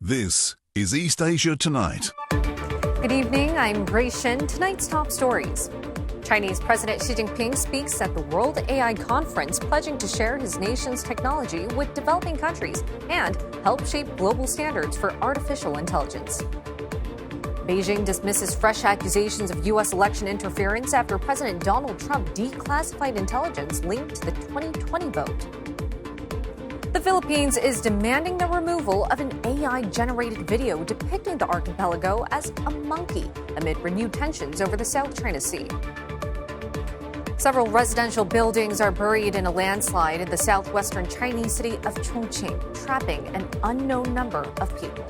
This is East Asia Tonight. Good evening, I'm Grace Shin. Tonight's top stories. Chinese President Xi Jinping speaks at the World AI Conference, pledging to share his nation's technology with developing countries and help shape global standards for artificial intelligence. Beijing dismisses fresh accusations of U.S. election interference after President Donald Trump declassified intelligence linked to the 2020 vote. The Philippines is demanding the removal of an AI-generated video depicting the archipelago as a monkey amid renewed tensions over the South China Sea. Several residential buildings are buried in a landslide in the southwestern Chinese city of Chongqing, trapping an unknown number of people.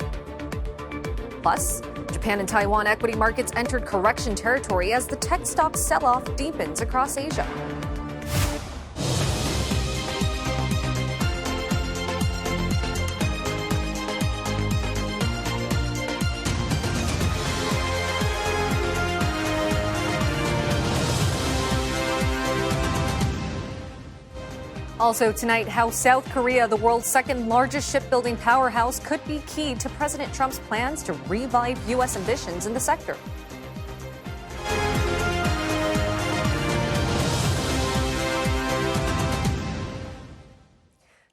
Plus, Japan and Taiwan equity markets entered correction territory as the tech stock sell-off deepens across Asia. Also tonight, how South Korea, the world's second largest shipbuilding powerhouse, could be key to President Trump's plans to revive U.S. ambitions in the sector.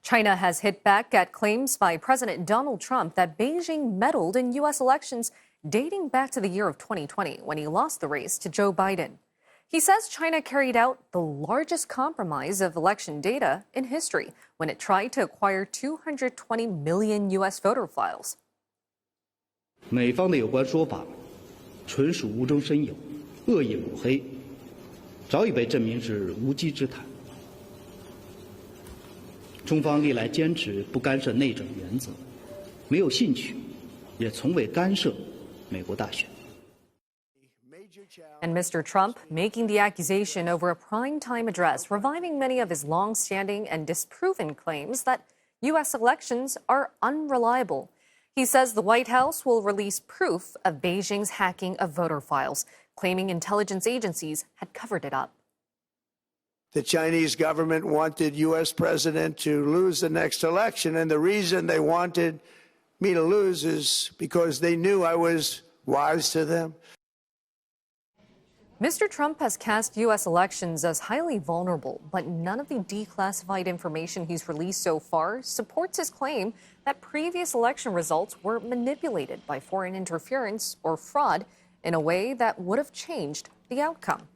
China has hit back at claims by President Donald Trump that Beijing meddled in U.S. elections dating back to the year of 2020 when he lost the race to Joe Biden. He says China carried out the largest compromise of election data in history when it tried to acquire 220 million U.S. voter files. 美方的有关说法纯属无中生有、恶意抹黑，早已被证明是无稽之谈。中方历来坚持不干涉内政原则，没有兴趣，也从未干涉美国大选。 And Mr. Trump making the accusation over a primetime address, reviving many of his long-standing and disproven claims that U.S. elections are unreliable. He says the White House will release proof of Beijing's hacking of voter files, claiming intelligence agencies had covered it up. The Chinese government wanted U.S. president to lose the next election, and the reason they wanted me to lose is because they knew I was wise to them. Mr. Trump has cast U.S. elections as highly vulnerable, but none of the declassified information he's released so far supports his claim that previous election results were manipulated by foreign interference or fraud in a way that would have changed the outcome.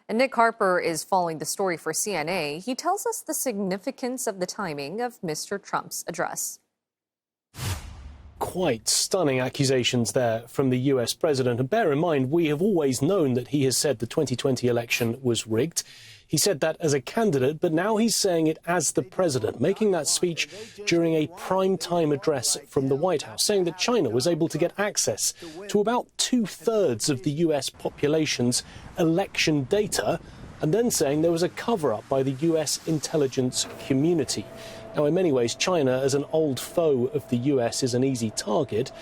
And Nick Harper is following the story for CNA. He tells us the significance of the timing of Mr. Trump's address. Quite stunning accusations there from the US president. And bear in mind, we have always known that he has said the 2020 election was rigged. He said that as a candidate, but now he's saying it as the president, making that speech during a primetime address from the White House, saying that China was able to get access to about 2/3 of the US population's election data, and then saying there was a cover-up by the US intelligence community. Now, in many ways, China, as an old foe of the US, is an easy target,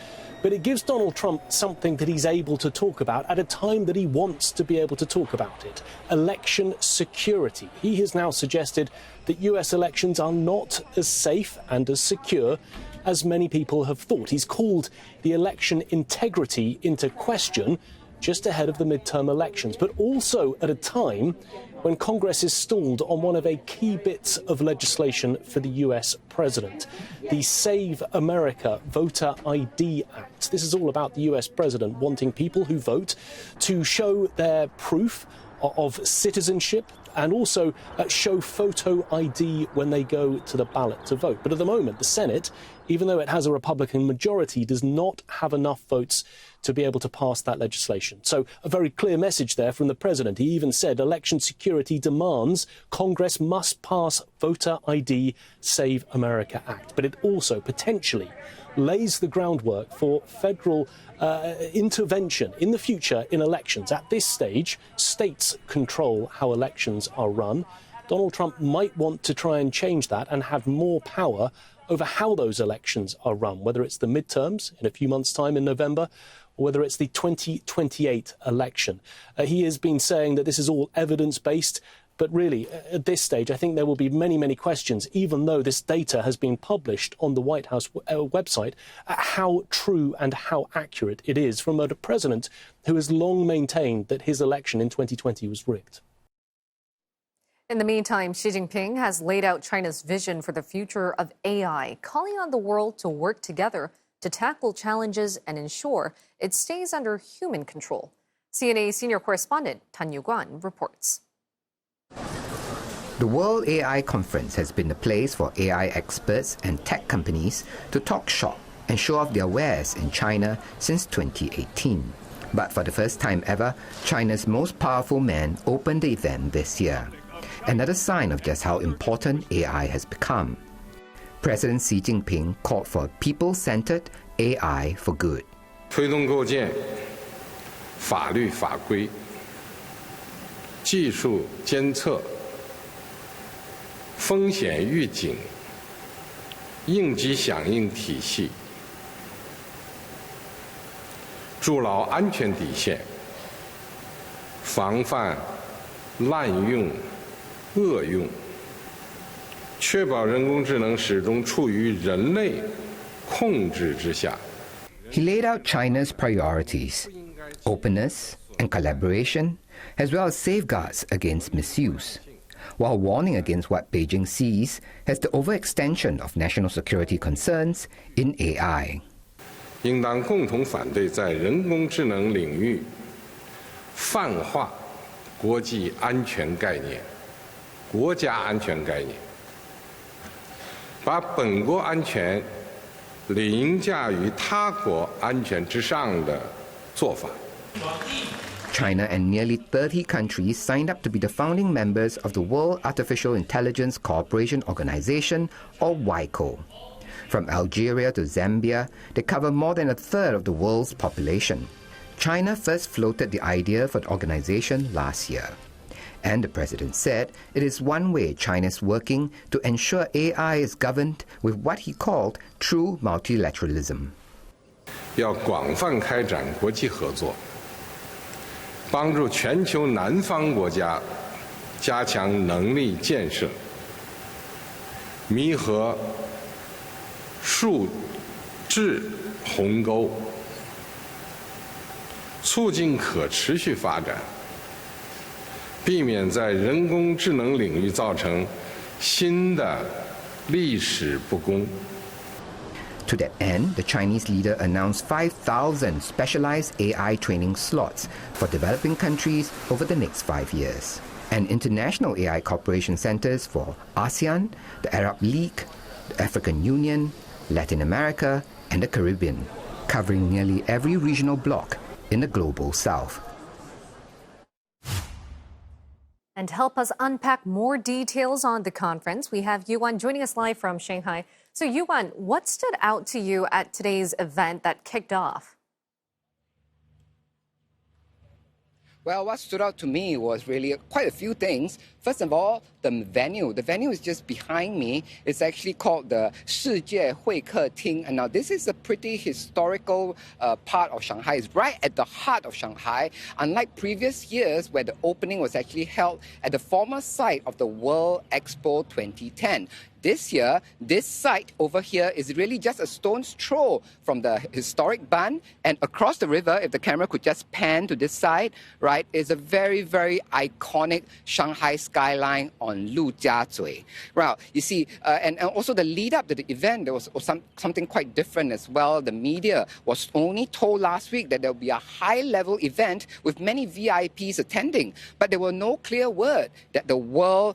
but it gives Donald Trump something that he's able to talk about at a time that he wants to be able to talk about it: election security. He has now suggested that US elections are not as safe and as secure as many people have thought. He's called the election integrity into question just ahead of the midterm elections, but also at a time when Congress is stalled on one of a key bits of legislation for the US president, the Save America Voter ID Act. This is all about the US president wanting people who vote to show their proof of citizenship and also show photo ID when they go to the ballot to vote. But at the moment, the Senate, even though it has a Republican majority, does not have enough votes to be able to pass that legislation. So a very clear message there from the president. He even said election security demands Congress must pass Voter ID Save America Act. But it also potentially lays the groundwork for federal intervention in the future in elections. At this stage, states control how elections are run. Donald Trump might want to try and change that and have more power over how those elections are run, whether it's the midterms in a few months' time in November, or whether it's the 2028 election. He has been saying that this is all evidence-based, But really, at this stage, I think there will be many, many questions, even though this data has been published on the White House website, how true and how accurate it is from a president who has long maintained that his election in 2020 was rigged. In the meantime, Xi Jinping has laid out China's vision for the future of AI, calling on the world to work together to tackle challenges and ensure it stays under human control. CNA senior correspondent Tan Yuguan reports. The World AI Conference has been the place for AI experts and tech companies to talk shop and show off their wares in China since 2018. But for the first time ever, China's most powerful man opened the event this year. Another sign of just how important AI has become. President Xi Jinping called for people-centered AI for good. 推动构建法律法规、技术监测、风险预警、应急响应体系，筑牢安全底线，防范滥用、恶用，确保人工智能始终处于人类控制之下。 He laid out China's priorities: openness and collaboration, as well as safeguards against misuse, while warning against what Beijing sees as the overextension of national security concerns in AI. 应当共同反对在人工智能领域泛化国际安全概念、国家安全概念，把本国安全凌驾于他国安全之上的做法。 China and nearly 30 countries signed up to be the founding members of the World Artificial Intelligence Cooperation Organization, or WAIC. From Algeria to Zambia, they cover more than a third of the world's population. China first floated the idea for the organization last year. And the president said it is one way China is working to ensure AI is governed with what he called true multilateralism. 要广泛开展国际合作，帮助全球南方国家加强能力建设，弥合数质鸿沟，促进可持续发展，避免在人工智能领域造成新的历史不公。 To that end, the Chinese leader announced 5,000 specialized AI training slots for developing countries over the next 5 years, and international AI cooperation centers for ASEAN, the Arab League, the African Union, Latin America, and the Caribbean, covering nearly every regional bloc in the global south. And to help us unpack more details on the conference, we have Yuan joining us live from Shanghai. So Yuan, what stood out to you at today's event that kicked off? Well, what stood out to me was really quite a few things. First of all, the venue. The venue is just behind me. It's actually called the 世界会客厅. And now this is a pretty historical part of Shanghai. It's right at the heart of Shanghai. Unlike previous years where the opening was actually held at the former site of the World Expo 2010. This year, this site over here is really just a stone's throw from the historic Ban, and across the river, if the camera could just pan to this side, right, is a very, very iconic Shanghai skyline on Lujiazui. Well, you see, and also the lead up to the event, there was something quite different as well. The media was only told last week that there will be a high-level event with many VIPs attending, but there were no clear word that the World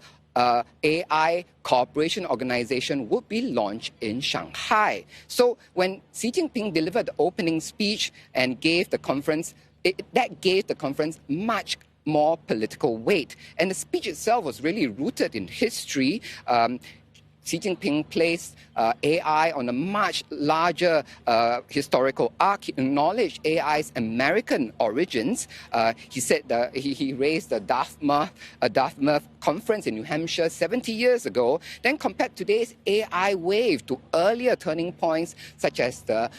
AI Cooperation Organization would be launched in Shanghai. So when Xi Jinping delivered the opening speech and gave the conference, that gave the conference much more political weight. And the speech itself was really rooted in history. Xi Jinping placed AI on a much larger historical arc. He acknowledged AI's American origins. He said that he raised the Dartmouth conference in New Hampshire 70 years ago, then compared today's AI wave to earlier turning points such as the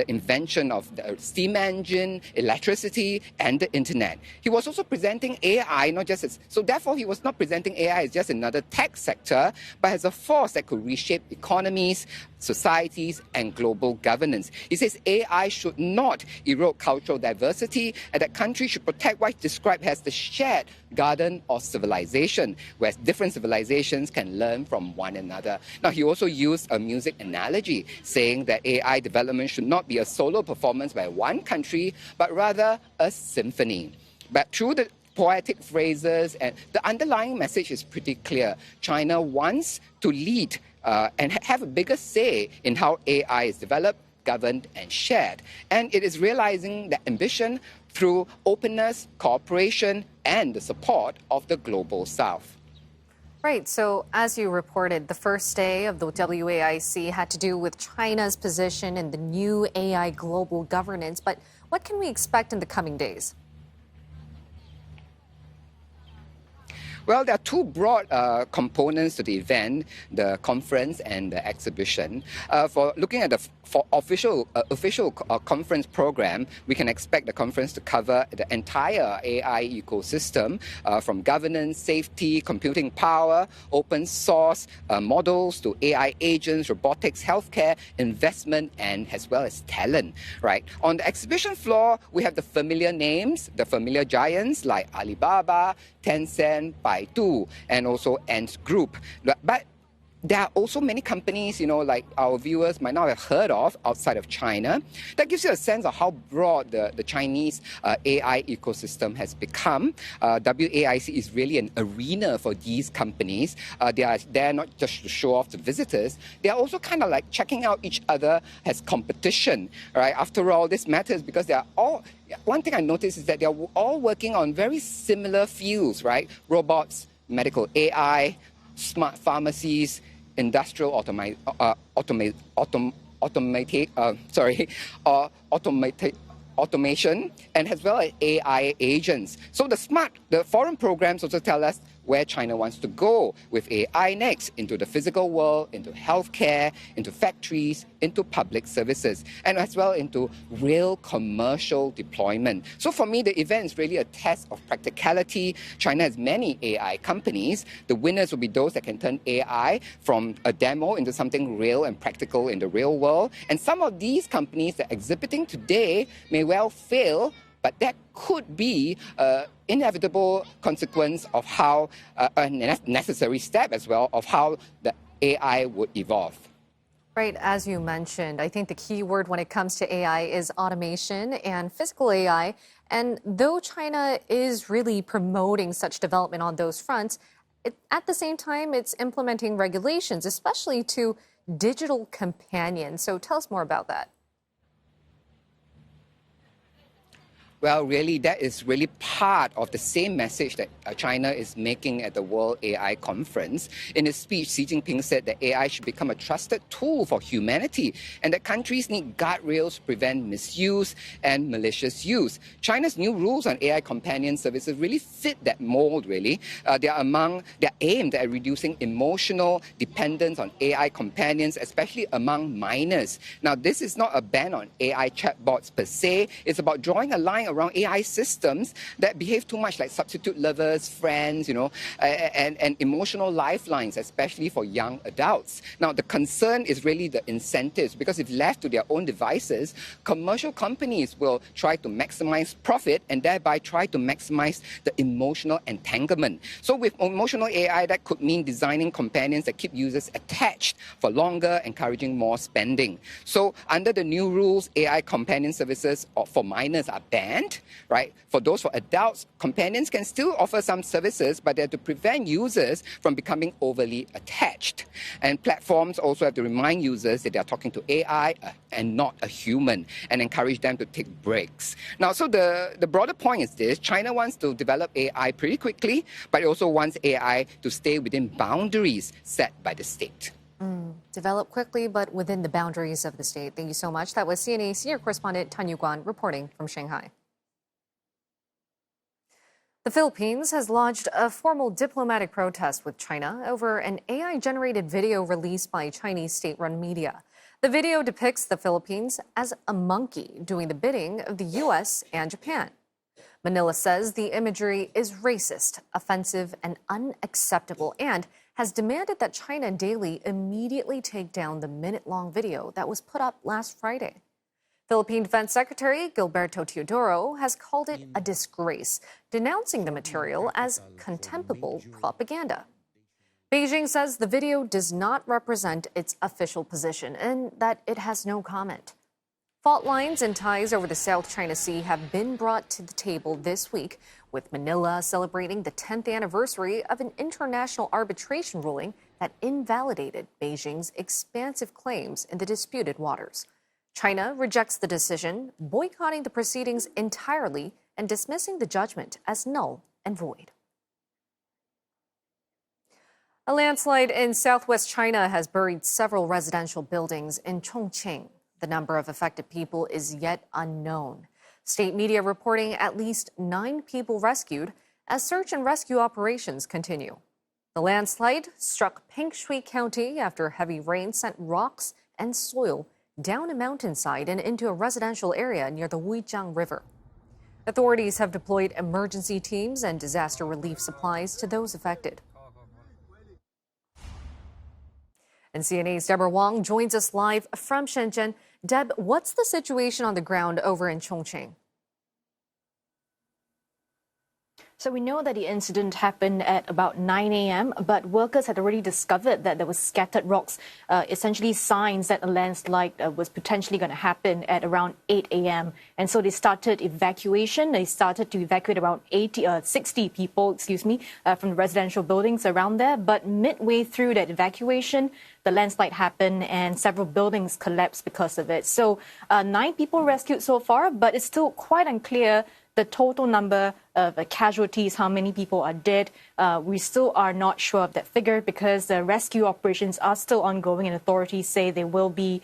invention of the steam engine, electricity, and the internet. He was also presenting AI not just as, so therefore he was not presenting AI as just another tech sector, but as a force that could reshape economies, societies, and global governance. He says AI should not erode cultural diversity, and that countries should protect what he described as the shared garden of civilization, where different civilizations can learn from one another. Now, he also used a music analogy, saying that AI development should not be a solo performance by one country, but rather a symphony. But through the poetic phrases, and the underlying message is pretty clear. China wants to lead and have a bigger say in how AI is developed, governed, and shared. And it is realizing that ambition through openness, cooperation, and the support of the global South. Right. So as you reported, the first day of the WAIC had to do with China's position in the new AI global governance. But what can we expect in the coming days? Well, there are two broad components to the event, the conference and the exhibition. For looking at the official conference program, we can expect the conference to cover the entire AI ecosystem, from governance, safety, computing power, open source models to AI agents, robotics, healthcare, investment, and as well as talent. Right. On the exhibition floor, we have the familiar names, the familiar giants like Alibaba, Tencent, Baidu, and also Ant Group. But there are also many companies, like our viewers might not have heard of outside of China. That gives you a sense of how broad the Chinese AI ecosystem has become. WAIC is really an arena for these companies. They are there not just to show off to visitors. They are also kind of like checking out each other as competition. Right? After all, this matters because they are all. One thing I noticed is that they're all working on very similar fields, right? Robots, medical AI, smart pharmacies, industrial automation, and as well as AI agents. So the foreign programs also tell us where China wants to go with AI next, into the physical world, into healthcare, into factories, into public services, and as well into real commercial deployment. So for me, the event is really a test of practicality. China has many AI companies. The winners will be those that can turn AI from a demo into something real and practical in the real world. And some of these companies that are exhibiting today may well fail, but that could be an inevitable consequence of how, a necessary step as well, of how the AI would evolve. Right, as you mentioned, I think the key word when it comes to AI is automation and physical AI. And though China is really promoting such development on those fronts, at the same time, it's implementing regulations, especially to digital companions. So tell us more about that. Well, really, that is really part of the same message that China is making at the World AI Conference. In his speech, Xi Jinping said that AI should become a trusted tool for humanity and that countries need guardrails to prevent misuse and malicious use. China's new rules on AI companion services really fit that mold, really. They're aimed at reducing emotional dependence on AI companions, especially among minors. Now, this is not a ban on AI chatbots per se. It's about drawing a line around AI systems that behave too much like substitute lovers, friends, and emotional lifelines, especially for young adults. Now, the concern is really the incentives, because if left to their own devices, commercial companies will try to maximize profit and thereby try to maximize the emotional entanglement. So with emotional AI, that could mean designing companions that keep users attached for longer, encouraging more spending. So under the new rules, AI companion services for minors are banned. Right? For adults, companions can still offer some services, but they're to prevent users from becoming overly attached. And platforms also have to remind users that they're talking to AI and not a human, and encourage them to take breaks. Now, so the broader point is this: China wants to develop AI pretty quickly, but it also wants AI to stay within boundaries set by the state. Develop quickly, but within the boundaries of the state. Thank you so much. That was CNA senior correspondent Tan Yuguan reporting from Shanghai. The Philippines has lodged a formal diplomatic protest with China over an AI-generated video released by Chinese state-run media. The video depicts the Philippines as a monkey doing the bidding of the U.S. and Japan. Manila says the imagery is racist, offensive, and unacceptable, and has demanded that China Daily immediately take down the minute-long video that was put up last Friday. Philippine Defense Secretary Gilberto Teodoro has called it a disgrace, denouncing the material as contemptible propaganda. Beijing says the video does not represent its official position and that it has no comment. Fault lines and ties over the South China Sea have been brought to the table this week, with Manila celebrating the 10th anniversary of an international arbitration ruling that invalidated Beijing's expansive claims in the disputed waters. China rejects the decision, boycotting the proceedings entirely and dismissing the judgment as null and void. A landslide in southwest China has buried several residential buildings in Chongqing. The number of affected people is yet unknown. State media reporting at least 9 people rescued as search and rescue operations continue. The landslide struck Pingshui County after heavy rain sent rocks and soil down a mountainside and into a residential area near the Wujiang River. Authorities have deployed emergency teams and disaster relief supplies to those affected. And CNA's Deborah Wong joins us live from Shenzhen. Deb, what's the situation on the ground over in Chongqing? So we know that the incident happened at about 9 a.m., but workers had already discovered that there was scattered rocks, essentially signs that a landslide was potentially going to happen at around 8 a.m. And so they started evacuation. They started to evacuate around 60 people, from the residential buildings around there. But midway through that evacuation, the landslide happened and several buildings collapsed because of it. So 9 people rescued so far, but it's still quite unclear the total number of casualties, how many people are dead. We still are not sure of that figure because the rescue operations are still ongoing and authorities say they will be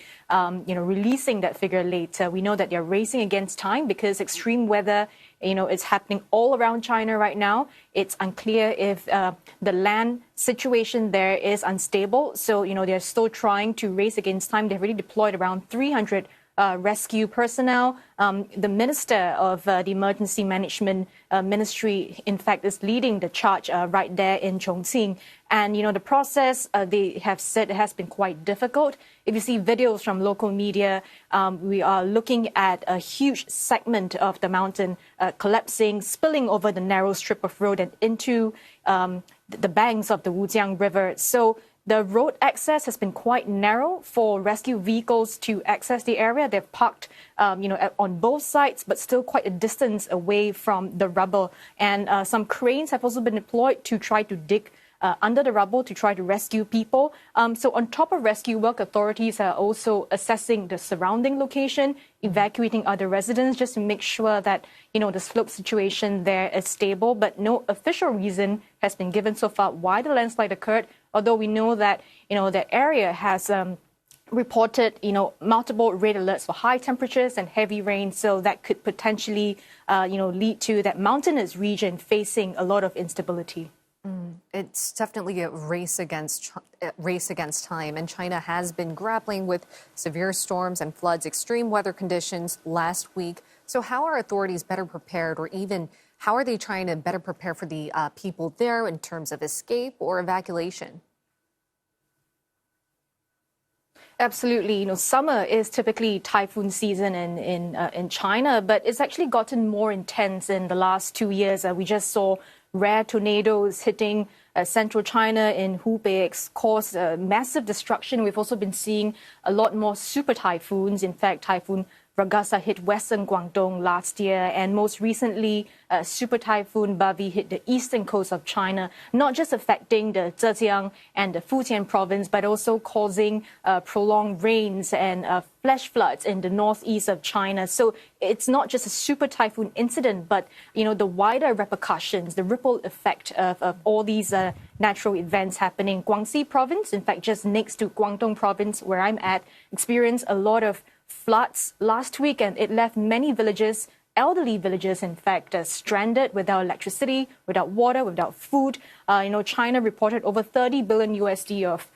releasing that figure later. We know that they're racing against time because extreme weather is happening all around China right now. It's unclear if the land situation there is unstable. So, they're still trying to race against time. They've already deployed around 300 rescue personnel. The Minister of the Emergency Management Ministry, in fact, is leading the charge right there in Chongqing. And, the process, they have said it has been quite difficult. If you see videos from local media, we are looking at a huge segment of the mountain collapsing, spilling over the narrow strip of road and into the banks of the Wujiang River. So the road access has been quite narrow for rescue vehicles to access the area. They've parked, on both sides, but still quite a distance away from the rubble. And some cranes have also been deployed to try to dig under the rubble to try to rescue people. So on top of rescue work, authorities are also assessing the surrounding location, evacuating other residents just to make sure that, the slope situation there is stable. But no official reason has been given so far why the landslide occurred, although we know that, the area has reported, multiple red alerts for high temperatures and heavy rain. So that could potentially, lead to that mountainous region facing a lot of instability. It's definitely a race against time, and China has been grappling with severe storms and floods, extreme weather conditions last week. So how are authorities better prepared, or even how are they trying to better prepare for the people there in terms of escape or evacuation? Absolutely. Summer is typically typhoon season in China, but it's actually gotten more intense in the last 2 years. We just saw rare tornadoes hitting central China in Hubei caused massive destruction. We've also been seeing a lot more super typhoons. In fact, Typhoon Ragasa hit western Guangdong last year, and most recently, Super Typhoon Bavi hit the eastern coast of China, not just affecting the Zhejiang and the Fujian province, but also causing prolonged rains and flash floods in the northeast of China. So it's not just a super typhoon incident, but the wider repercussions, the ripple effect of all these natural events happening. Guangxi province, in fact, just next to Guangdong province, where I'm at, experienced a lot of floods last week, and it left many villages, elderly villages, in fact, stranded without electricity, without water, without food. China reported over 30 billion USD of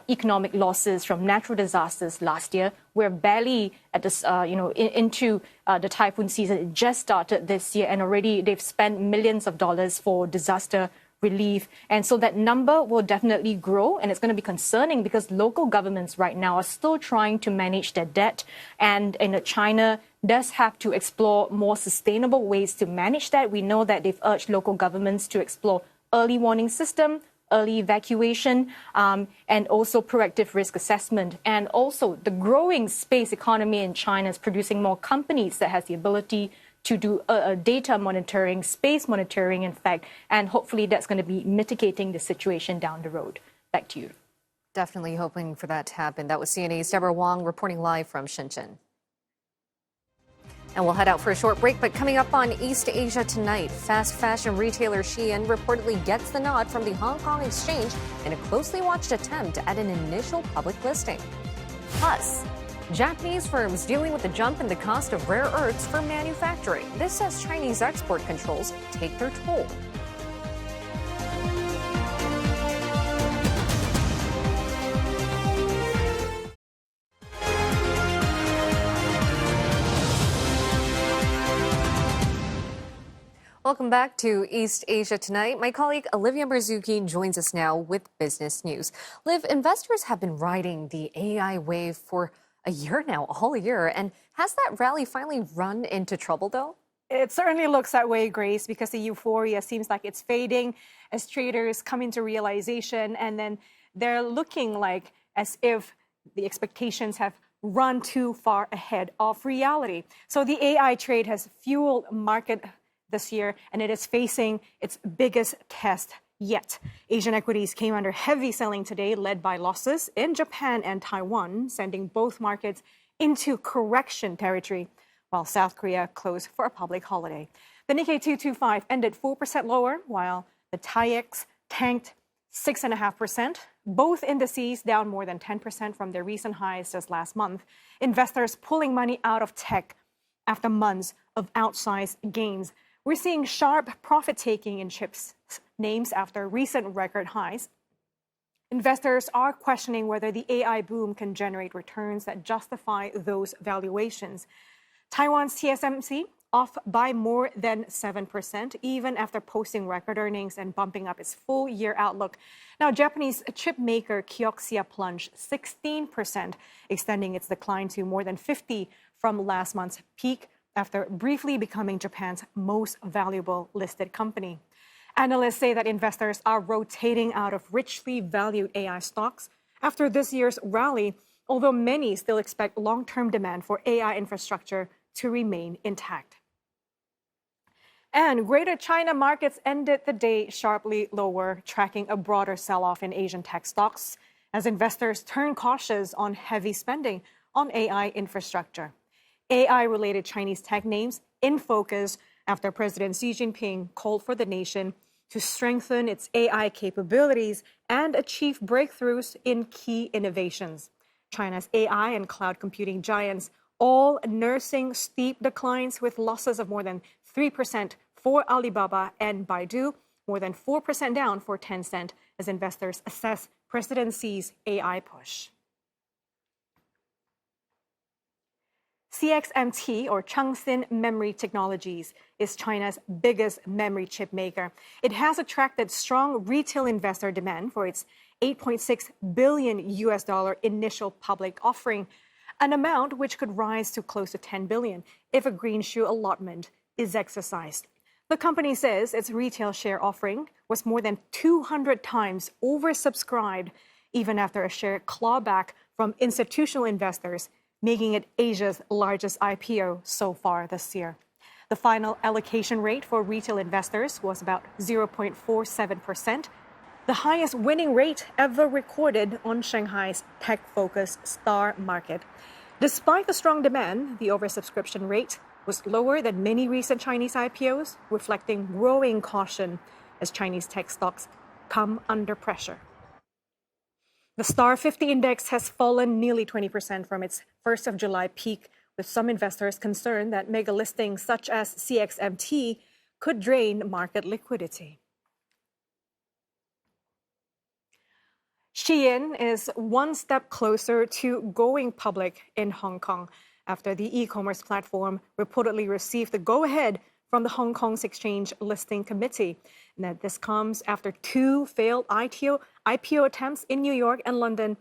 economic losses from natural disasters last year. We're barely at this, into the typhoon season. It just started this year, and already they've spent millions of dollars for disaster relief. And so that number will definitely grow, and it's going to be concerning because local governments right now are still trying to manage their debt. And China does have to explore more sustainable ways to manage that. We know that they've urged local governments to explore early warning system, early evacuation, and also proactive risk assessment. And also the growing space economy in China is producing more companies that has the ability to do data monitoring, space monitoring, in fact, and hopefully that's going to be mitigating the situation down the road. Back to you. Definitely hoping for that to happen. That was CNA's Deborah Wong reporting live from Shenzhen. And we'll head out for a short break, but coming up on East Asia tonight, fast fashion retailer Shein reportedly gets the nod from the Hong Kong exchange in a closely watched attempt at an initial public listing. Plus, Japanese firms dealing with the jump in the cost of rare earths for manufacturing. This as Chinese export controls take their toll. Welcome back to East Asia Tonight. My colleague Olivia Marzuki joins us now with business news. Liv, investors have been riding the AI wave for a year now, all year. And has that rally finally run into trouble, though? It certainly looks that way, Grace, because the euphoria seems like it's fading as traders come into realization, and then they're looking like as if the expectations have run too far ahead of reality. So the AI trade has fueled market this year, and it is facing its biggest test yet. Asian equities came under heavy selling today, led by losses in Japan and Taiwan, sending both markets into correction territory, while South Korea closed for a public holiday. The Nikkei 225 ended 4% lower, while the HKEX tanked 6.5%. Both indices down more than 10% from their recent highs just last month. Investors pulling money out of tech after months of outsized gains. We're seeing sharp profit-taking in chips names after recent record highs. Investors are questioning whether the AI boom can generate returns that justify those valuations. Taiwan's TSMC off by more than 7%, even after posting record earnings and bumping up its full-year outlook. Now, Japanese chip maker Kioxia plunged 16%, extending its decline to more than 50 from last month's peak, after briefly becoming Japan's most valuable listed company. Analysts say that investors are rotating out of richly valued AI stocks after this year's rally, although many still expect long-term demand for AI infrastructure to remain intact. And Greater China markets ended the day sharply lower, tracking a broader sell-off in Asian tech stocks as investors turn cautious on heavy spending on AI infrastructure. AI-related Chinese tech names in focus after President Xi Jinping called for the nation to strengthen its AI capabilities and achieve breakthroughs in key innovations. China's AI and cloud computing giants all nursing steep declines with losses of more than 3% for Alibaba and Baidu, more than 4% down for Tencent as investors assess President Xi's AI push. CXMT, or Chongqing Memory Technologies, is China's biggest memory chip maker. It has attracted strong retail investor demand for its $8.6 billion initial public offering, an amount which could rise to close to $10 billion if a green shoe allotment is exercised. The company says its retail share offering was more than 200 times oversubscribed, even after a share clawback from institutional investors making it Asia's largest IPO so far this year. The final allocation rate for retail investors was about 0.47%, the highest winning rate ever recorded on Shanghai's tech-focused star market. Despite the strong demand, the oversubscription rate was lower than many recent Chinese IPOs, reflecting growing caution as Chinese tech stocks come under pressure. The Star 50 index has fallen nearly 20% from its 1st of July peak, with some investors concerned that mega listings such as CXMT could drain market liquidity. Shein is one step closer to going public in Hong Kong after the e-commerce platform reportedly received the go-ahead from the Hong Kong's Exchange Listing Committee. Now, this comes after 2 failed IPO attempts in New York and London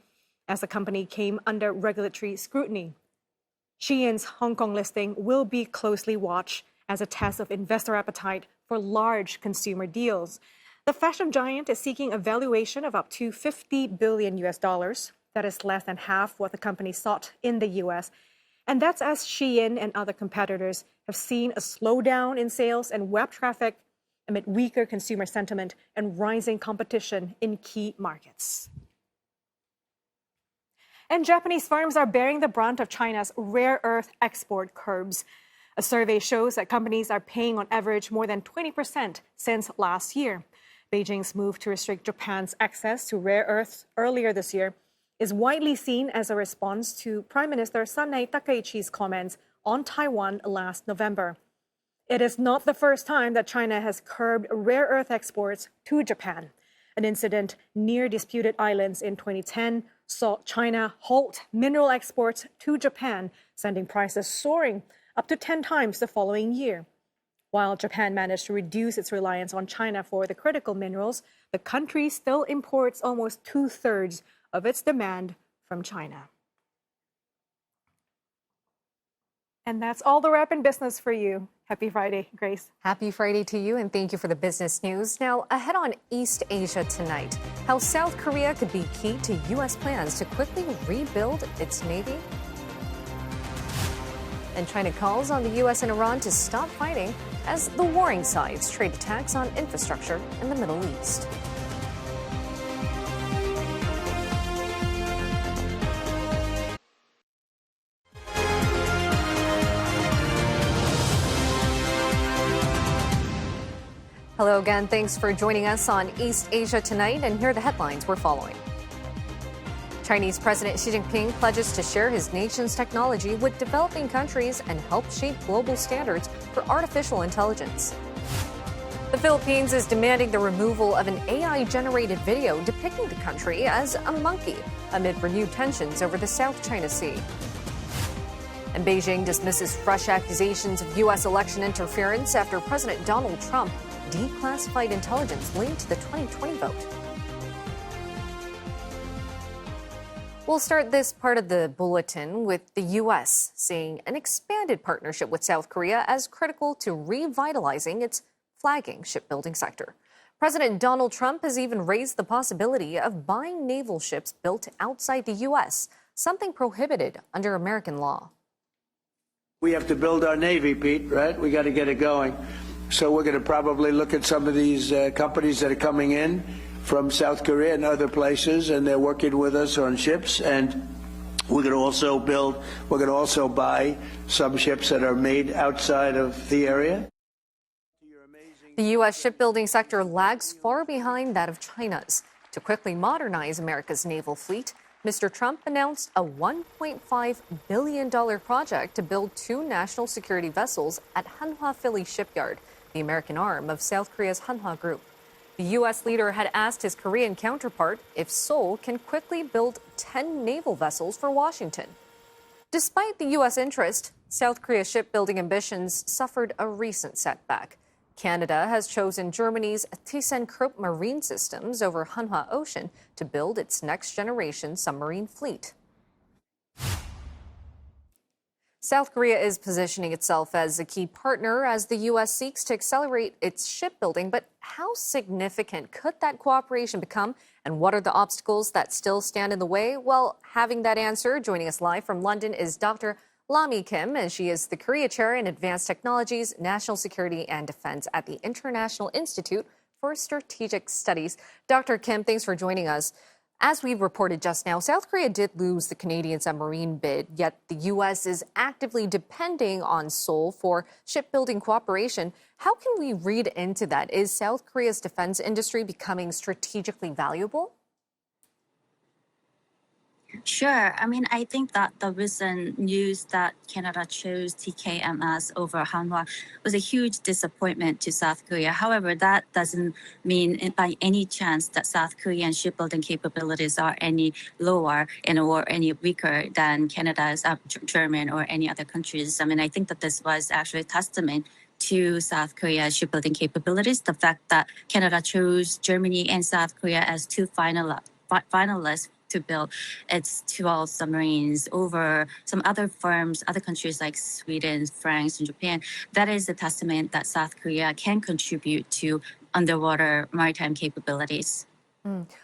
as the company came under regulatory scrutiny. Shein's Hong Kong listing will be closely watched as a test of investor appetite for large consumer deals. The fashion giant is seeking a valuation of up to $50 billion. That is less than half what the company sought in the U.S. And that's as Shein and other competitors have seen a slowdown in sales and web traffic amid weaker consumer sentiment and rising competition in key markets. And Japanese firms are bearing the brunt of China's rare earth export curbs. A survey shows that companies are paying on average more than 20% since last year. Beijing's move to restrict Japan's access to rare earths earlier this year is widely seen as a response to Prime Minister Sanei Takaichi's comments on Taiwan last November. It is not the first time that China has curbed rare earth exports to Japan. An incident near disputed islands in 2010 saw China halt mineral exports to Japan, sending prices soaring up to 10 times the following year. While Japan managed to reduce its reliance on China for the critical minerals, the country still imports almost 2/3 of its demand from China. And that's all the wrap in business for you. Happy Friday, Grace. Happy Friday to you, and thank you for the business news. Now, ahead on East Asia tonight, how South Korea could be key to U.S. plans to quickly rebuild its navy. And China calls on the U.S. and Iran to stop fighting as the warring sides trade attacks on infrastructure in the Middle East. Hello again. Thanks for joining us on East Asia Tonight. And here are the headlines we're following. Chinese President Xi Jinping pledges to share his nation's technology with developing countries and help shape global standards for artificial intelligence. The Philippines is demanding the removal of an AI-generated video depicting the country as a monkey amid renewed tensions over the South China Sea. And Beijing dismisses fresh accusations of U.S. election interference after President Donald Trump declassified intelligence linked to the 2020 vote. We'll start this part of the bulletin with the U.S. seeing an expanded partnership with South Korea as critical to revitalizing its flagging shipbuilding sector. President Donald Trump has even raised the possibility of buying naval ships built outside the U.S., something prohibited under American law. We have to build our Navy, Pete, right? We got to get it going. So we're going to probably look at some of these companies that are coming in from South Korea and other places, and they're working with us on ships. And we're going to also buy some ships that are made outside of the area. The U.S. shipbuilding sector lags far behind that of China's. To quickly modernize America's naval fleet, Mr. Trump announced a $1.5 billion project to build 2 national security vessels at Hanwha Philly Shipyard, the American arm of South Korea's Hanwha Group. The U.S. leader had asked his Korean counterpart if Seoul can quickly build 10 naval vessels for Washington. Despite the U.S. interest, South Korea's shipbuilding ambitions suffered a recent setback. Canada has chosen Germany's ThyssenKrupp Marine Systems over Hanwha Ocean to build its next-generation submarine fleet. South Korea is positioning itself as a key partner as the U.S. seeks to accelerate its shipbuilding. But how significant could that cooperation become? And what are the obstacles that still stand in the way? Well, having that answer, joining us live from London is Dr. Lami Kim, and she is the Korea Chair in Advanced Technologies, National Security and Defense at the International Institute for Strategic Studies. Dr. Kim, thanks for joining us. As we reported just now, South Korea did lose the Canadian submarine bid, yet the U.S. is actively depending on Seoul for shipbuilding cooperation. How can we read into that? Is South Korea's defense industry becoming strategically valuable? Sure. I mean, I think that the recent news that Canada chose TKMS over Hanwha was a huge disappointment to South Korea. However, that doesn't mean by any chance that South Korean shipbuilding capabilities are any lower or any weaker than Canada's, German, or any other countries. I mean, I think that this was actually a testament to South Korea's shipbuilding capabilities. The fact that Canada chose Germany and South Korea as two finalists to build its 12 submarines over some other firms, other countries like Sweden, France, and Japan. That is a testament that South Korea can contribute to underwater maritime capabilities.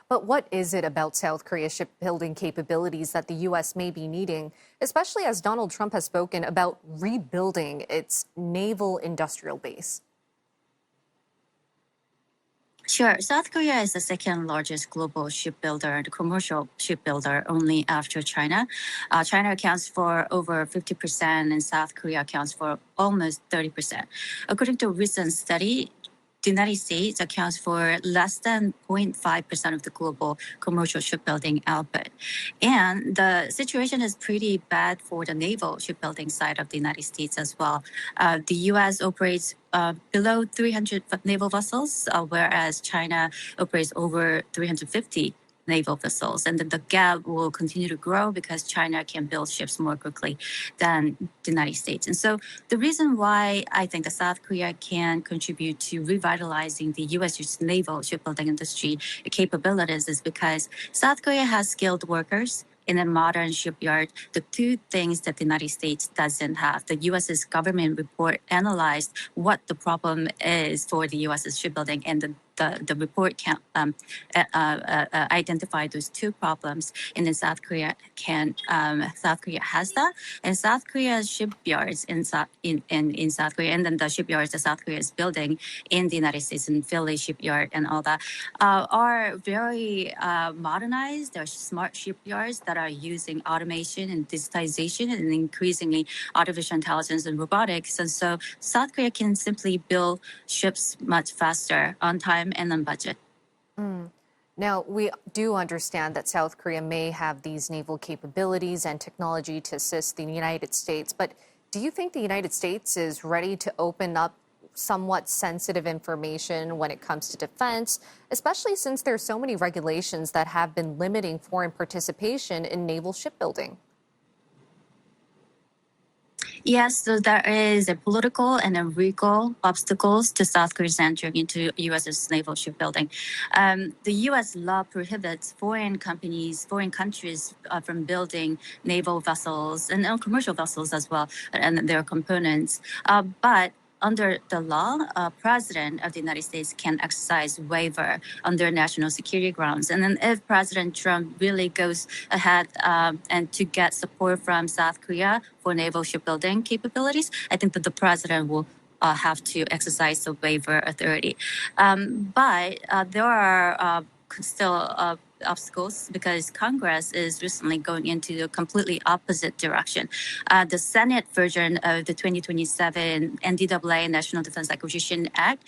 But what is it about South Korea's shipbuilding capabilities that the U.S. may be needing, especially as Donald Trump has spoken about rebuilding its naval industrial base? Sure. South Korea is the second largest global shipbuilder, the commercial shipbuilder, only after China. China accounts for over 50%, and South Korea accounts for almost 30%. According to a recent study, the United States accounts for less than 0.5% of the global commercial shipbuilding output. And the situation is pretty bad for the naval shipbuilding side of the United States as well. The U.S. operates below 300 naval vessels, whereas China operates over 350 naval vessels. And then the gap will continue to grow because China can build ships more quickly than the United States. And so the reason why I think that South Korea can contribute to revitalizing the U.S. naval shipbuilding industry capabilities is because South Korea has skilled workers in a modern shipyard, the two things that the United States doesn't have. The U.S.'s government report analyzed what the problem is for the U.S.'s shipbuilding, and the report can identify those two problems, and then South Korea has that, and South Korea's shipyards in South Korea, and then the shipyards that South Korea is building in the United States, in Philly shipyard and all that, are very modernized. They're smart shipyards that are using automation and digitization and increasingly artificial intelligence and robotics, and so South Korea can simply build ships much faster, on time, and on budget. Now, we do understand that South Korea may have these naval capabilities and technology to assist the United States, but do you think the United States is ready to open up somewhat sensitive information when it comes to defense, especially since there are so many regulations that have been limiting foreign participation in naval shipbuilding? Yes, so there is a political and a legal obstacles to South Korea's entering into U.S.'s naval shipbuilding. The U.S. law prohibits foreign countries from building naval vessels and commercial vessels as well, and their components. But under the law, President of the United States can exercise waiver under national security grounds. And then if President Trump really goes ahead and to get support from South Korea for naval shipbuilding capabilities, I think that the president will have to exercise the waiver authority. But there are still obstacles because Congress is recently going into the completely opposite direction. The Senate version of the 2027 NDAA National Defense Acquisition Act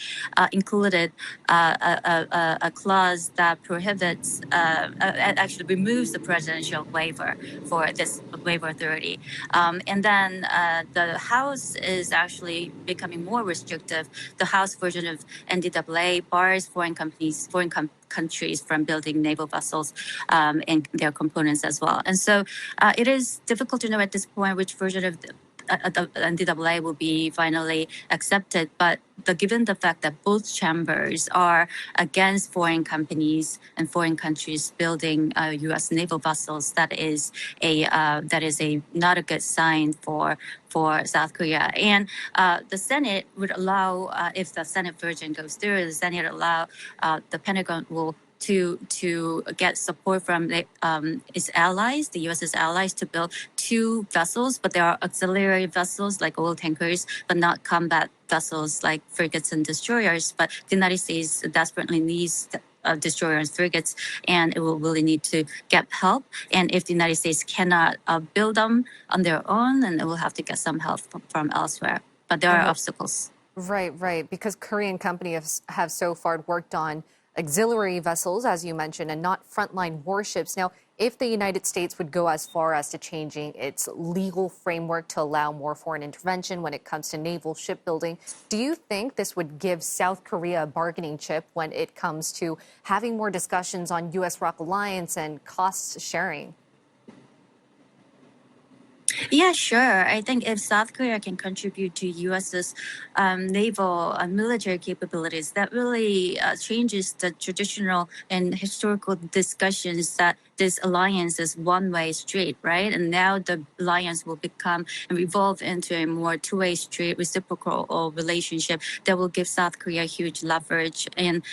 included a clause that prohibits, actually removes the presidential waiver for this waiver authority. And then the House is actually becoming more restrictive. The House version of NDAA bars foreign countries from building naval vessels and their components as well. And so it is difficult to know at this point which version of the NDAA will be finally accepted. But given the fact that both chambers are against foreign companies and foreign countries building U.S. naval vessels, that is not a good sign for South Korea. And the Senate would allow, if the Senate version goes through, the Senate allow the Pentagon will to get support from its allies, the U.S.'s allies, to build 2 vessels, but there are auxiliary vessels like oil tankers, but not combat vessels like frigates and destroyers. But the United States desperately needs destroyers and frigates, and it will really need to get help. And if the United States cannot build them on their own, then it will have to get some help from elsewhere. But there are obstacles. Right. Because Korean companies have so far worked on auxiliary vessels, as you mentioned, and not frontline warships. Now, if the United States would go as far as to changing its legal framework to allow more foreign intervention when it comes to naval shipbuilding, do you think this would give South Korea a bargaining chip when it comes to having more discussions on U.S.-ROK alliance and cost sharing? Yeah, sure. I think if South Korea can contribute to U.S.'s naval and military capabilities, that really changes the traditional and historical discussions that this alliance is one-way street, right? And now the alliance will become and evolve into a more two-way street, reciprocal relationship that will give South Korea huge leverage in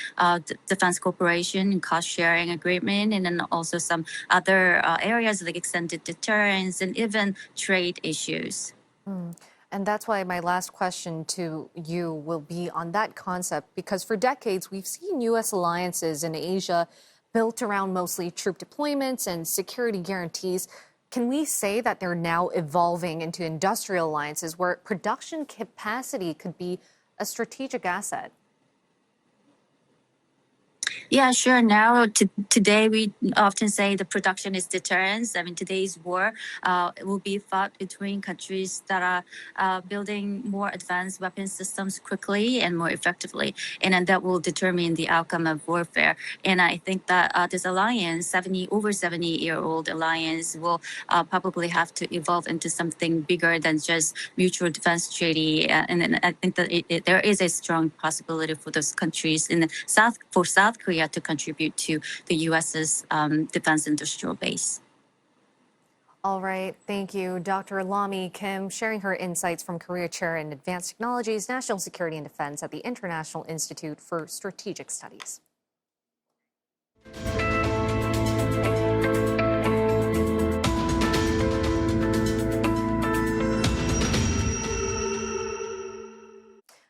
defense cooperation and cost-sharing agreement, and then also some other areas like extended deterrence and even trade issues. And that's why my last question to you will be on that concept, because for decades we've seen U.S. alliances in Asia built around mostly troop deployments and security guarantees. Can we say that they're now evolving into industrial alliances where production capacity could be a strategic asset? Yeah, sure. Now, today, we often say the production is deterrence. I mean, today's war will be fought between countries that are building more advanced weapon systems quickly and more effectively. And then that will determine the outcome of warfare. And I think that this alliance, over 70-year-old alliance, will probably have to evolve into something bigger than just mutual defense treaty. And then I think that there is a strong possibility for those countries for South Korea to contribute to the U.S.'s defense industrial base. All right. Thank you, Dr. Lami Kim, sharing her insights from Career Chair in Advanced Technologies, National Security and Defense at the International Institute for Strategic Studies.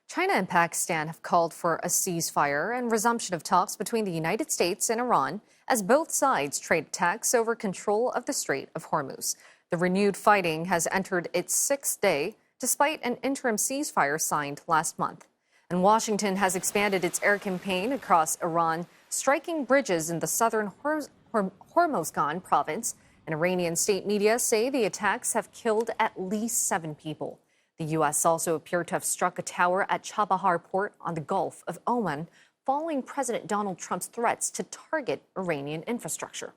China and Pakistan have called for a ceasefire and resumption of talks between the United States and Iran as both sides trade attacks over control of the Strait of Hormuz. The renewed fighting has entered its 6th day despite an interim ceasefire signed last month. And Washington has expanded its air campaign across Iran, striking bridges in the southern Hormozgan province. And Iranian state media say the attacks have killed at least 7 people. The U.S. also appeared to have struck a tower at Chabahar port on the Gulf of Oman, following President Donald Trump's threats to target Iranian infrastructure.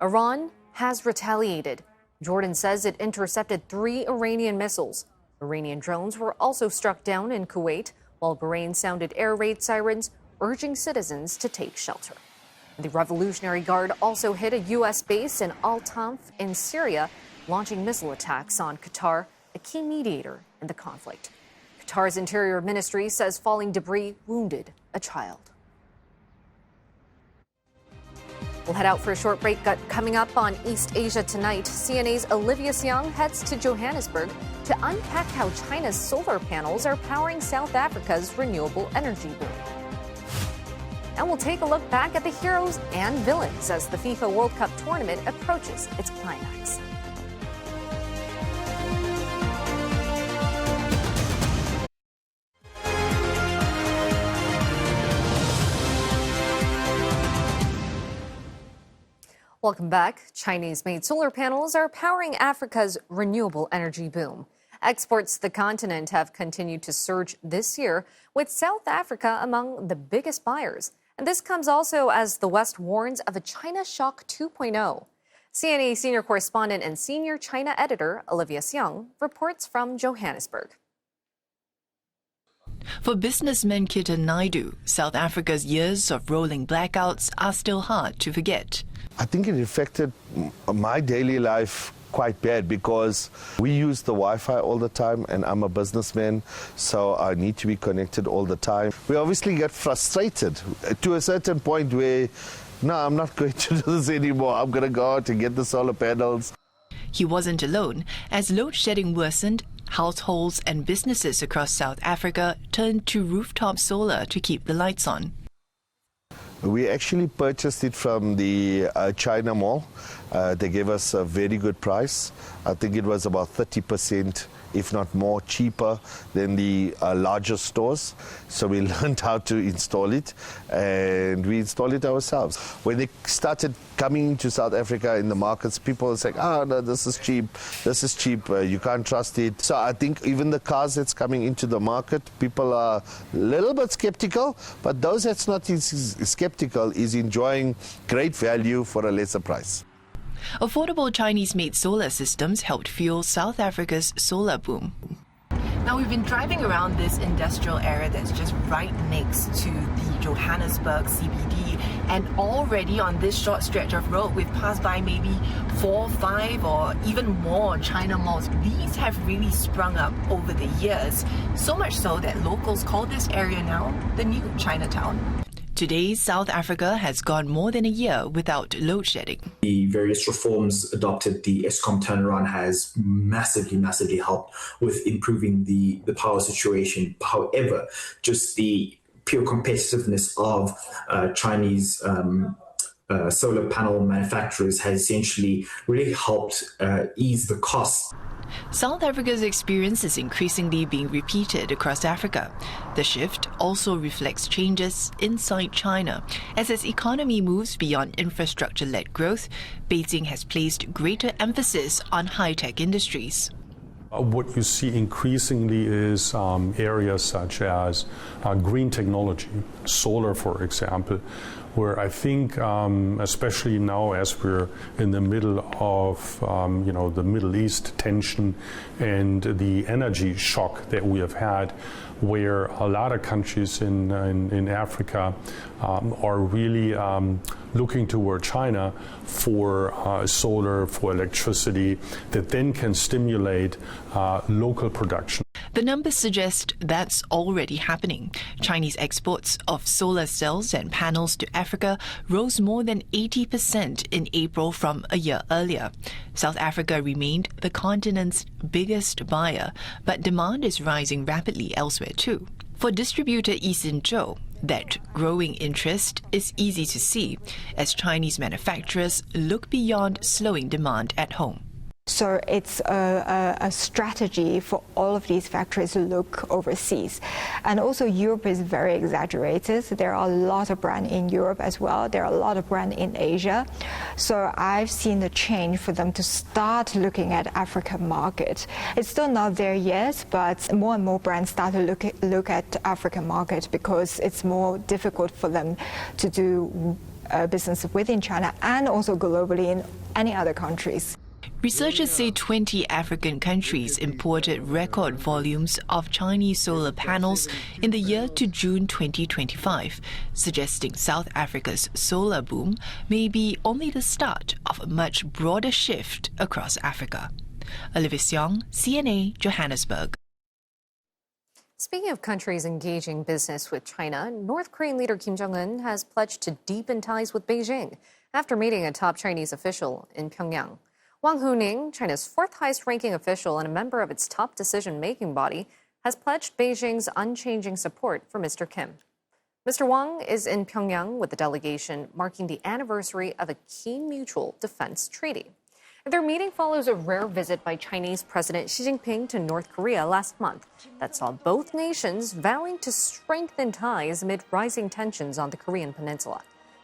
Iran has retaliated. Jordan says it intercepted 3 Iranian missiles. Iranian drones were also struck down in Kuwait, while Bahrain sounded air raid sirens, urging citizens to take shelter. The Revolutionary Guard also hit a U.S. base in Al-Tanf in Syria, launching missile attacks on Qatar, a key mediator in the conflict. Qatar's Interior Ministry says falling debris wounded a child. We'll head out for a short break. Coming up on East Asia Tonight, CNA's Olivia Siang heads to Johannesburg to unpack how China's solar panels are powering South Africa's renewable energy boom. And we'll take a look back at the heroes and villains as the FIFA World Cup tournament approaches its climax. Welcome back. Chinese-made solar panels are powering Africa's renewable energy boom. Exports to the continent have continued to surge this year, with South Africa among the biggest buyers. And this comes also as the West warns of a China shock 2.0. CNA senior correspondent and senior China editor Olivia Xiong reports from Johannesburg. For businessman Kita Naidu, South Africa's years of rolling blackouts are still hard to forget. I think it affected my daily life quite bad because we use the Wi-Fi all the time and I'm a businessman, so I need to be connected all the time. We obviously get frustrated to a certain point where, no, I'm not going to do this anymore. I'm going to go out and get the solar panels. He wasn't alone. As load shedding worsened, households and businesses across South Africa turned to rooftop solar to keep the lights on. We actually purchased it from the China Mall. They gave us a very good price. I think it was about 30%, if not more, cheaper than the larger stores. So we learned how to install it, and we installed it ourselves. When they started coming into South Africa in the markets, people were saying, oh, no, this is cheap, you can't trust it. So I think even the cars that's coming into the market, people are a little bit skeptical, but those that's not skeptical is enjoying great value for a lesser price. Affordable Chinese-made solar systems helped fuel South Africa's solar boom. Now, we've been driving around this industrial area that's just right next to the Johannesburg CBD, and already on this short stretch of road, we've passed by maybe 4, 5 or even more China malls. These have really sprung up over the years, so much so that locals call this area now the new Chinatown. Today, South Africa has gone more than a year without load shedding. The various reforms adopted, the Eskom turnaround has massively helped with improving the power situation. However, just the pure competitiveness of Chinese solar panel manufacturers has essentially really helped ease the costs. South Africa's experience is increasingly being repeated across Africa. The shift also reflects changes inside China. As its economy moves beyond infrastructure-led growth, Beijing has placed greater emphasis on high-tech industries. What you see increasingly is areas such as green technology, solar, for example, where I think, especially now as we're in the middle of, the Middle East tension and the energy shock that we have had, where a lot of countries in Africa are really looking toward China for solar, for electricity, that then can stimulate local production. The numbers suggest that's already happening. Chinese exports of solar cells and panels to Africa rose more than 80% in April from a year earlier. South Africa remained the continent's biggest buyer, but demand is rising rapidly elsewhere too. For distributor Eason Zhou, that growing interest is easy to see as Chinese manufacturers look beyond slowing demand at home. So it's a strategy for all of these factories to look overseas. And also Europe is very exaggerated. There are a lot of brands in Europe as well. There are a lot of brands in Asia. So I've seen the change for them to start looking at African market. It's still not there yet, but more and more brands start to look at African market because it's more difficult for them to do business within China and also globally in any other countries. Researchers say 20 African countries imported record volumes of Chinese solar panels in the year to June 2025, suggesting South Africa's solar boom may be only the start of a much broader shift across Africa. Olivia Xiong, CNA, Johannesburg. Speaking of countries engaging business with China, North Korean leader Kim Jong-un has pledged to deepen ties with Beijing after meeting a top Chinese official in Pyongyang. Wang Huning, China's fourth highest-ranking official and a member of its top decision-making body, has pledged Beijing's unchanging support for Mr. Kim. Mr. Wang is in Pyongyang with the delegation marking the anniversary of a key mutual defense treaty. Their meeting follows a rare visit by Chinese President Xi Jinping to North Korea last month that saw both nations vowing to strengthen ties amid rising tensions on the Korean peninsula.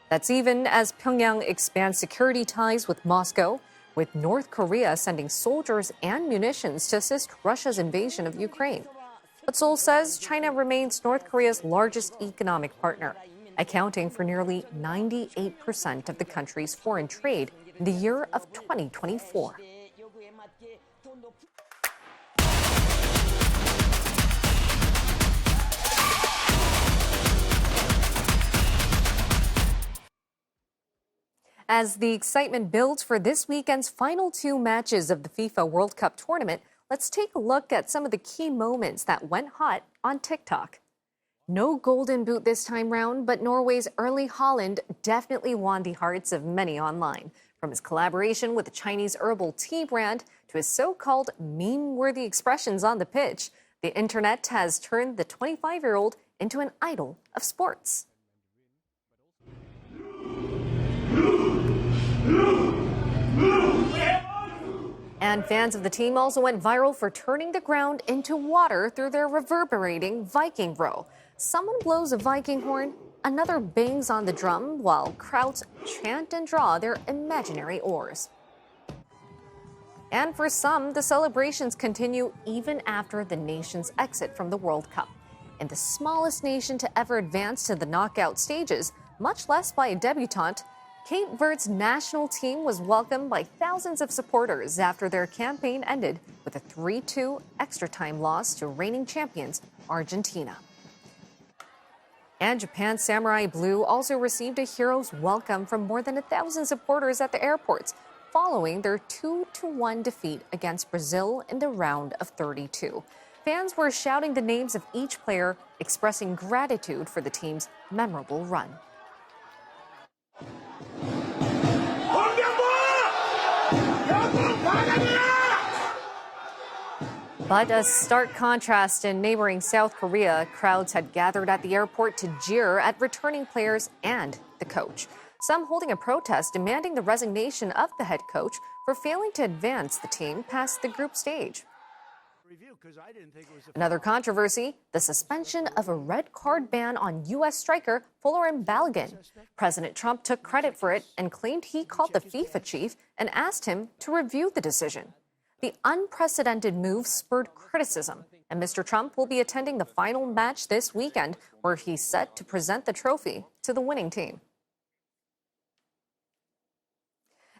That's even as Pyongyang expands security ties with Moscow, with North Korea sending soldiers and munitions to assist Russia's invasion of Ukraine. But Seoul says China remains North Korea's largest economic partner, accounting for nearly 98% of the country's foreign trade in the year of 2024. As the excitement builds for this weekend's final two matches of the FIFA World Cup tournament, let's take a look at some of the key moments that went hot on TikTok. No golden boot this time round, but Norway's Erling Haaland definitely won the hearts of many online. From his collaboration with the Chinese herbal tea brand to his so-called meme-worthy expressions on the pitch, the internet has turned the 25-year-old into an idol of sports. And fans of the team also went viral for turning the ground into water through their reverberating Viking row. Someone blows a Viking horn, another bangs on the drum, while crowds chant and draw their imaginary oars. And for some, the celebrations continue even after the nation's exit from the World Cup. In the smallest nation to ever advance to the knockout stages, much less by a debutante, Cape Verde's national team was welcomed by thousands of supporters after their campaign ended with a 3-2 extra-time loss to reigning champions Argentina. And Japan's Samurai Blue also received a hero's welcome from more than 1,000 supporters at the airports following their 2-1 defeat against Brazil in the round of 32. Fans were shouting the names of each player, expressing gratitude for the team's memorable run. But a stark contrast in neighboring South Korea, crowds had gathered at the airport to jeer at returning players and the coach. Some holding a protest demanding the resignation of the head coach for failing to advance the team past the group stage. Another controversy, the suspension of a red card ban on U.S. striker Folarin Balogun. President Trump took credit for it and claimed he called the FIFA chief and asked him to review the decision. The unprecedented move spurred criticism, and Mr. Trump will be attending the final match this weekend, where he's set to present the trophy to the winning team.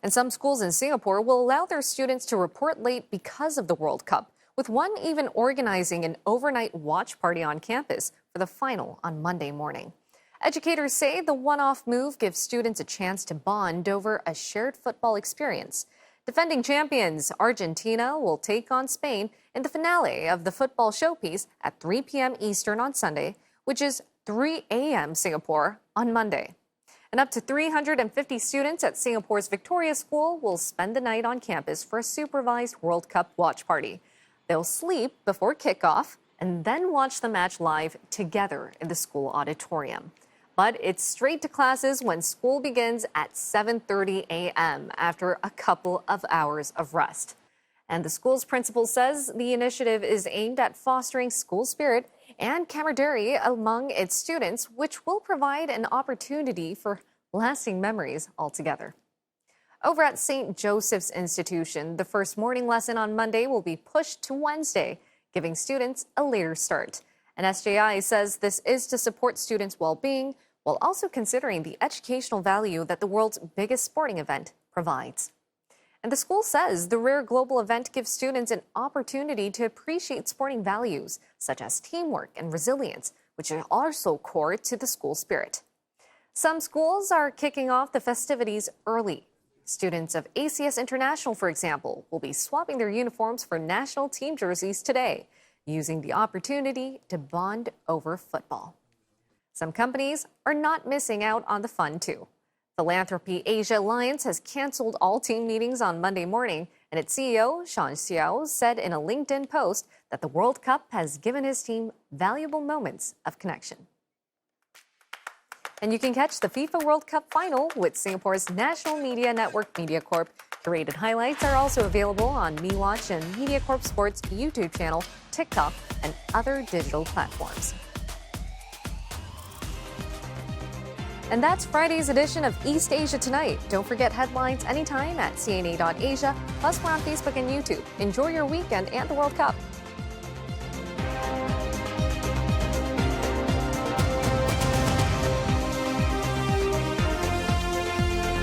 And some schools in Singapore will allow their students to report late because of the World Cup, with one even organizing an overnight watch party on campus for the final on Monday morning. Educators say the one-off move gives students a chance to bond over a shared football experience. Defending champions Argentina will take on Spain in the finale of the football showpiece at 3 p.m. Eastern on Sunday, which is 3 a.m. Singapore on Monday. And up to 350 students at Singapore's Victoria School will spend the night on campus for a supervised World Cup watch party. They'll sleep before kickoff and then watch the match live together in the school auditorium. But it's straight to classes when school begins at 7:30 a.m. after a couple of hours of rest. And the school's principal says the initiative is aimed at fostering school spirit and camaraderie among its students, which will provide an opportunity for lasting memories altogether. Over at St. Joseph's Institution, the first morning lesson on Monday will be pushed to Wednesday, giving students a later start. And SJI says this is to support students' well-being while also considering the educational value that the world's biggest sporting event provides. And the school says the rare global event gives students an opportunity to appreciate sporting values such as teamwork and resilience, which are also core to the school spirit. Some schools are kicking off the festivities early. Students of ACS International, for example, will be swapping their uniforms for national team jerseys today, using the opportunity to bond over football. Some companies are not missing out on the fun, too. Philanthropy Asia Alliance has canceled all team meetings on Monday morning, and its CEO, Sean Xiao, said in a LinkedIn post that the World Cup has given his team valuable moments of connection. And you can catch the FIFA World Cup final with Singapore's national media network MediaCorp. Curated highlights are also available on MeWatch and MediaCorp Sports YouTube channel, TikTok, and other digital platforms. And that's Friday's edition of East Asia Tonight. Don't forget headlines anytime at cna.asia. Plus, we're on Facebook and YouTube. Enjoy your weekend and the World Cup.